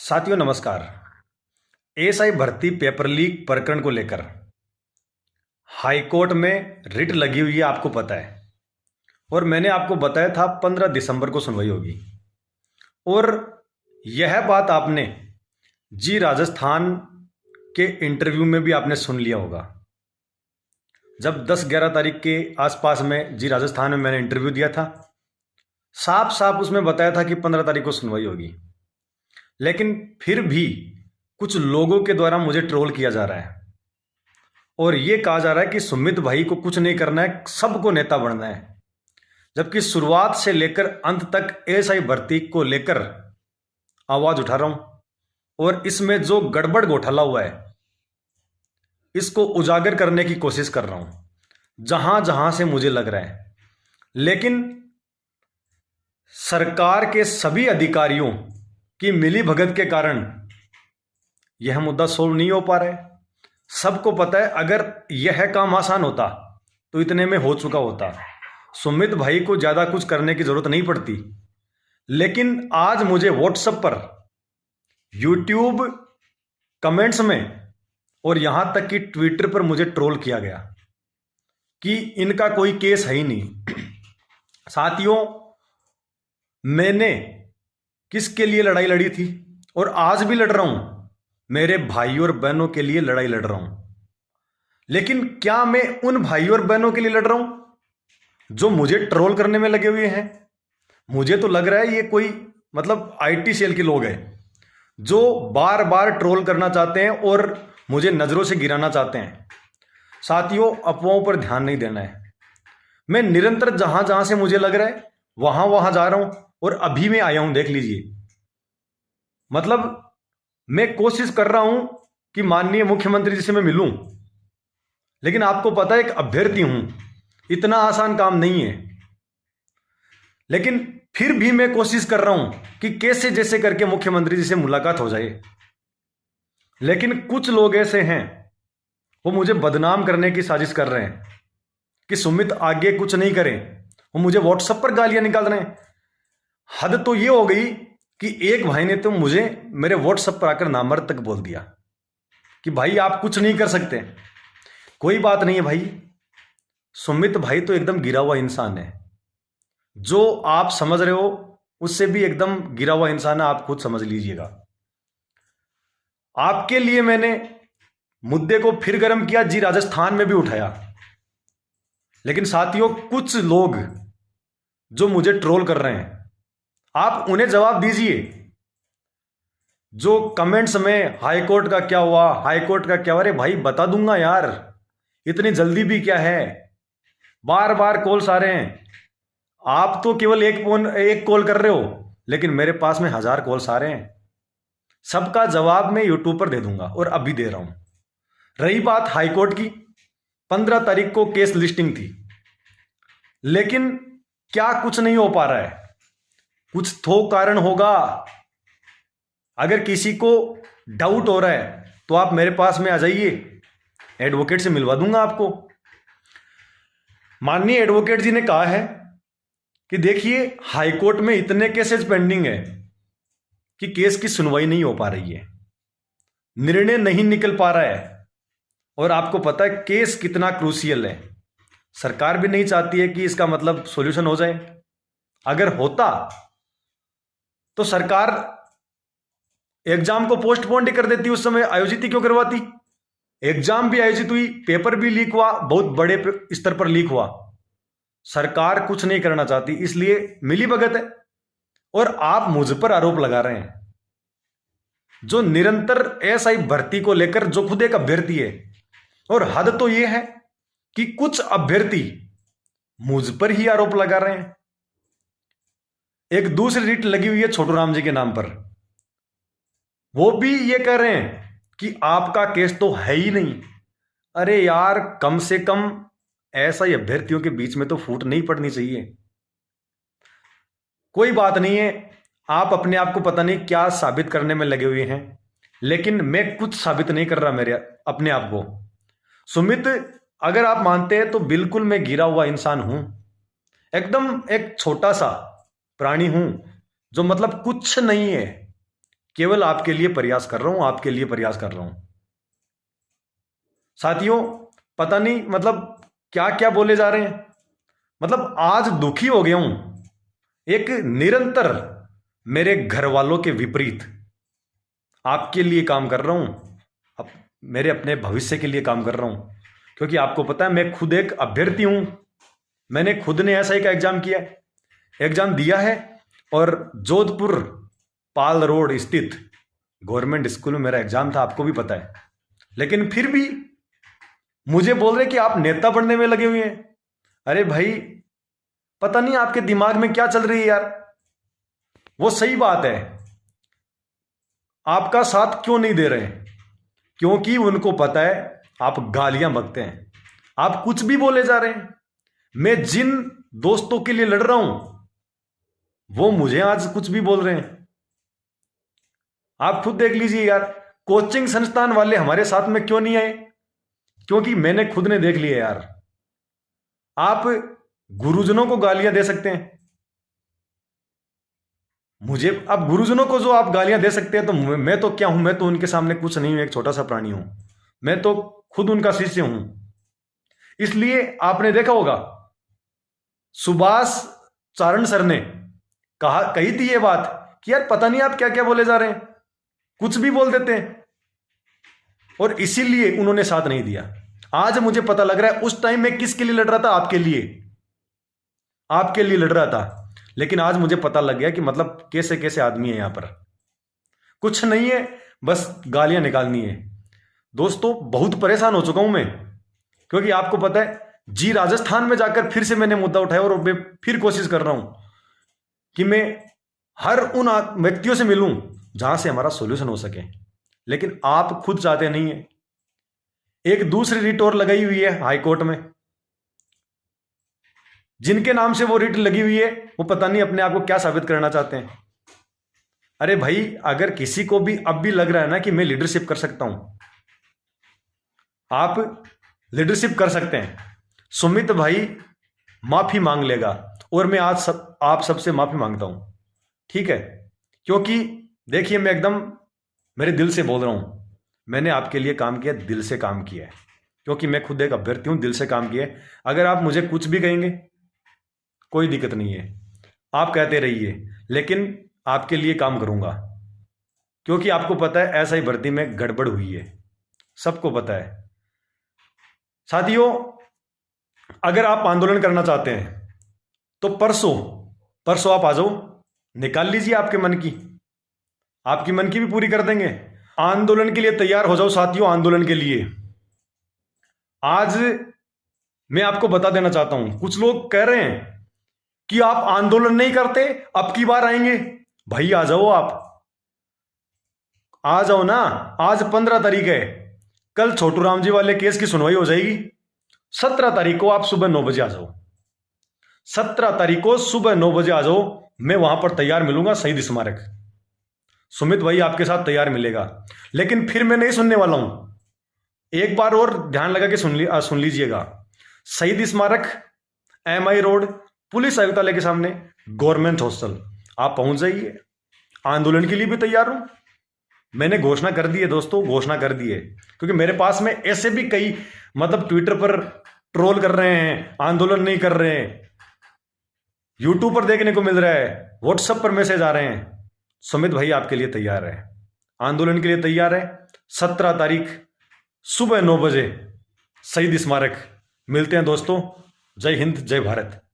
साथियों नमस्कार। एएसआई भर्ती पेपर लीक प्रकरण को लेकर हाईकोर्ट में रिट लगी हुई है, आपको पता है। और मैंने आपको बताया था 15 दिसंबर को सुनवाई होगी। और यह बात आपने जी राजस्थान के इंटरव्यू में भी आपने सुन लिया होगा। जब 10-11 तारीख के आसपास में जी राजस्थान में मैंने इंटरव्यू दिया था, साफ साफ उसमें बताया था कि 15 तारीख को सुनवाई होगी। लेकिन फिर भी कुछ लोगों के द्वारा मुझे ट्रोल किया जा रहा है और ये कहा जा रहा है कि सुमित भाई को कुछ नहीं करना है, सबको नेता बनना है। जबकि शुरुआत से लेकर अंत तक एएसआई भर्ती को लेकर आवाज उठा रहा हूं और इसमें जो गड़बड़ घोटाला हुआ है इसको उजागर करने की कोशिश कर रहा हूं जहां जहां से मुझे लग रहा है। लेकिन सरकार के सभी अधिकारियों की मिलीभगत के कारण यह मुद्दा सोल्व नहीं हो पा रहा है। सबको पता है अगर यह काम आसान होता तो इतने में हो चुका होता, सुमित भाई को ज्यादा कुछ करने की जरूरत नहीं पड़ती। लेकिन आज मुझे व्हाट्सएप पर, यूट्यूब कमेंट्स में और यहां तक कि ट्विटर पर मुझे ट्रोल किया गया कि इनका कोई केस है ही नहीं। साथियों, मैंने किसके लिए लड़ाई लड़ी थी और आज भी लड़ रहा हूं? मेरे भाई और बहनों के लिए लड़ाई लड़ रहा हूं। लेकिन क्या मैं उन भाई और बहनों के लिए लड़ रहा हूं जो मुझे ट्रोल करने में लगे हुए हैं? मुझे तो लग रहा है ये कोई आईटी सेल के लोग हैं जो बार बार ट्रोल करना चाहते हैं और मुझे नजरों से गिराना चाहते हैं। साथियों, अफवाहों पर ध्यान नहीं देना है। मैं निरंतर जहां जहां से मुझे लग रहा है वहां वहां जा रहा हूं और अभी मैं आया हूं, देख लीजिए। मैं कोशिश कर रहा हूं कि माननीय मुख्यमंत्री जी से मैं मिलूं, लेकिन आपको पता है एक अभ्यर्थी हूं, इतना आसान काम नहीं है। लेकिन फिर भी मैं कोशिश कर रहा हूं कि कैसे जैसे करके मुख्यमंत्री जी से मुलाकात हो जाए। लेकिन कुछ लोग ऐसे हैं, वो मुझे बदनाम करने की साजिश कर रहे हैं कि सुमित आगे कुछ नहीं करें। वो मुझे व्हाट्सएप पर गालियां निकाल रहे हैं। हद तो ये हो गई कि एक भाई ने तो मुझे मेरे व्हाट्सएप पर आकर नामर्द तक बोल दिया कि भाई आप कुछ नहीं कर सकते। कोई बात नहीं है भाई, सुमित भाई तो एकदम गिरा हुआ इंसान है। जो आप समझ रहे हो उससे भी एकदम गिरा हुआ इंसान है, आप खुद समझ लीजिएगा। आपके लिए मैंने मुद्दे को फिर गर्म किया, जी राजस्थान में भी उठाया। लेकिन साथियों, कुछ लोग जो मुझे ट्रोल कर रहे हैं, आप उन्हें जवाब दीजिए। जो कमेंट्स में हाईकोर्ट का क्या हुआ, हाईकोर्ट का क्या हुआ, अरे भाई बता दूंगा यार, इतनी जल्दी भी क्या है? बार बार कॉल्स आ रहे हैं। आप तो केवल एक कॉल कर रहे हो, लेकिन मेरे पास में 1000 कॉल्स आ रहे हैं। सबका जवाब मैं यूट्यूब पर दे दूंगा और अभी दे रहा हूं। रही बात हाईकोर्ट की, 15 तारीख को केस लिस्टिंग थी, लेकिन क्या कुछ नहीं हो पा रहा है? कुछ तो कारण होगा। अगर किसी को डाउट हो रहा है तो आप मेरे पास में आ जाइए, एडवोकेट से मिलवा दूंगा आपको। माननीय एडवोकेट जी ने कहा है कि देखिए, हाईकोर्ट में इतने केसेस पेंडिंग है कि केस की सुनवाई नहीं हो पा रही है, निर्णय नहीं निकल पा रहा है। और आपको पता है केस कितना क्रूशियल है। सरकार भी नहीं चाहती है कि इसका सॉल्यूशन हो जाए। अगर होता तो सरकार एग्जाम को पोस्टपोन ही कर देती, उस समय आयोजित ही क्यों करवाती? एग्जाम भी आयोजित हुई, पेपर भी लीक हुआ, बहुत बड़े स्तर पर लीक हुआ। सरकार कुछ नहीं करना चाहती, इसलिए मिलीभगत है। और आप मुझ पर आरोप लगा रहे हैं, जो निरंतर एएसआई भर्ती को लेकर, जो खुद एक अभ्यर्थी है। और हद तो यह है कि कुछ अभ्यर्थी मुझ पर ही आरोप लगा रहे हैं। एक दूसरी रिट लगी हुई है छोटू राम जी के नाम पर, वो भी ये कह रहे हैं कि आपका केस तो है ही नहीं। अरे यार, कम से कम ऐसा ही अभ्यर्थियों के बीच में तो फूट नहीं पड़नी चाहिए। कोई बात नहीं है, आप अपने आप को पता नहीं क्या साबित करने में लगे हुए हैं, लेकिन मैं कुछ साबित नहीं कर रहा मेरे अपने आप को। सुमित, अगर आप मानते हैं तो बिल्कुल मैं गिरा हुआ इंसान हूं, एकदम एक छोटा सा प्राणी हूं जो कुछ नहीं है। केवल आपके लिए प्रयास कर रहा हूं, आपके लिए प्रयास कर रहा हूं। साथियों, पता नहीं मतलब क्या क्या बोले जा रहे हैं। मतलब आज दुखी हो गया हूं, एक निरंतर मेरे घर वालों के विपरीत आपके लिए काम कर रहा हूं, अब मेरे अपने भविष्य के लिए काम कर रहा हूं। क्योंकि आपको पता है मैं खुद एक अभ्यर्थी हूं, मैंने खुद ने एसआई का एग्जाम किया है, एग्जाम दिया है, और जोधपुर पाल रोड स्थित गवर्नमेंट स्कूल में मेरा एग्जाम था, आपको भी पता है। लेकिन फिर भी मुझे बोल रहे कि आप नेता बनने में लगे हुए हैं। अरे भाई, पता नहीं आपके दिमाग में क्या चल रही है यार। वो सही बात है, आपका साथ क्यों नहीं दे रहे? क्योंकि उनको पता है आप गालियां बकते हैं, आप कुछ भी बोले जा रहे हैं। मैं जिन दोस्तों के लिए लड़ रहा हूं वो मुझे आज कुछ भी बोल रहे हैं। आप खुद देख लीजिए यार, कोचिंग संस्थान वाले हमारे साथ में क्यों नहीं आए? क्योंकि मैंने खुद ने देख लिया यार, आप गुरुजनों को गालियां दे सकते हैं, मुझे अब गुरुजनों को जो आप गालियां दे सकते हैं, तो मैं तो क्या हूं? मैं तो उनके सामने कुछ नहीं हूं, एक छोटा सा प्राणी हूं। मैं तो खुद उनका शिष्य हूं। इसलिए आपने देखा होगा सुभाष चारण सर ने कही थी ये बात कि यार पता नहीं आप क्या क्या बोले जा रहे हैं, कुछ भी बोल देते हैं, और इसीलिए उन्होंने साथ नहीं दिया। आज मुझे पता लग रहा है उस टाइम मैं किसके लिए लड़ रहा था? आपके लिए, आपके लिए लड़ रहा था। लेकिन आज मुझे पता लग गया कि मतलब कैसे कैसे आदमी है यहां पर, कुछ नहीं है, बस गालियां निकालनी है। दोस्तों, बहुत परेशान हो चुका हूं मैं, क्योंकि आपको पता है जी राजस्थान में जाकर फिर से मैंने मुद्दा उठाया, और मैं फिर कोशिश कर रहा हूं कि मैं हर उन व्यक्तियों से मिलूं जहां से हमारा सॉल्यूशन हो सके। लेकिन आप खुद चाहते नहीं है। एक दूसरी रिट और लगाई हुई है हाई कोर्ट में, जिनके नाम से वो रिट लगी हुई है वो पता नहीं अपने आप को क्या साबित करना चाहते हैं। अरे भाई, अगर किसी को भी अब भी लग रहा है ना कि मैं लीडरशिप कर सकता हूं, आप लीडरशिप कर सकते हैं। सुमित भाई माफी मांग लेगा, और मैं आज आप सबसे माफी मांगता हूं, ठीक है? क्योंकि देखिए, मैं एकदम मेरे दिल से बोल रहा हूं, मैंने आपके लिए काम किया, दिल से काम किया है, क्योंकि मैं खुद एक अभ्यर्थी हूं, दिल से काम किया है। अगर आप मुझे कुछ भी कहेंगे कोई दिक्कत नहीं है, आप कहते रहिए, लेकिन आपके लिए काम करूंगा। क्योंकि आपको पता है ऐसा ही भर्ती में गड़बड़ हुई है, सबको पता है। साथियों, अगर आप आंदोलन करना चाहते हैं तो परसों आप आ जाओ, निकाल लीजिए आपके मन की, आपकी मन की भी पूरी कर देंगे। आंदोलन के लिए तैयार हो जाओ साथियों, आंदोलन के लिए। आज मैं आपको बता देना चाहता हूं, कुछ लोग कह रहे हैं कि आप आंदोलन नहीं करते अब की बार आएंगे। भाई आ जाओ, आप आ जाओ ना। आज 15 तारीख है, कल छोटू राम जी वाले केस की सुनवाई हो जाएगी। 17 तारीख को आप सुबह 9 बजे आ जाओ, 17 तारीख को सुबह 9 बजे आ जाओ। मैं वहां पर तैयार मिलूंगा, शहीद स्मारक। सुमित भाई आपके साथ तैयार मिलेगा। लेकिन फिर मैं नहीं सुनने वाला हूं, एक बार और ध्यान लगा के सुन लीजिएगा। शहीद स्मारक, MI रोड, पुलिस आयुक्तालय के सामने गवर्नमेंट हॉस्टल, आप पहुंच जाइए। आंदोलन के लिए भी तैयार हूं, मैंने घोषणा कर दी है दोस्तों, घोषणा कर दी है। क्योंकि मेरे पास में ऐसे भी कई मतलब ट्विटर पर ट्रोल कर रहे हैं, आंदोलन नहीं कर रहे हैं, यूट्यूब पर देखने को मिल रहा है, व्हाट्सएप पर मैसेज आ रहे हैं। सुमित भाई आपके लिए तैयार है, आंदोलन के लिए तैयार है। 17 तारीख सुबह 9 बजे शहीद स्मारक। मिलते हैं दोस्तों। जय हिंद, जय भारत।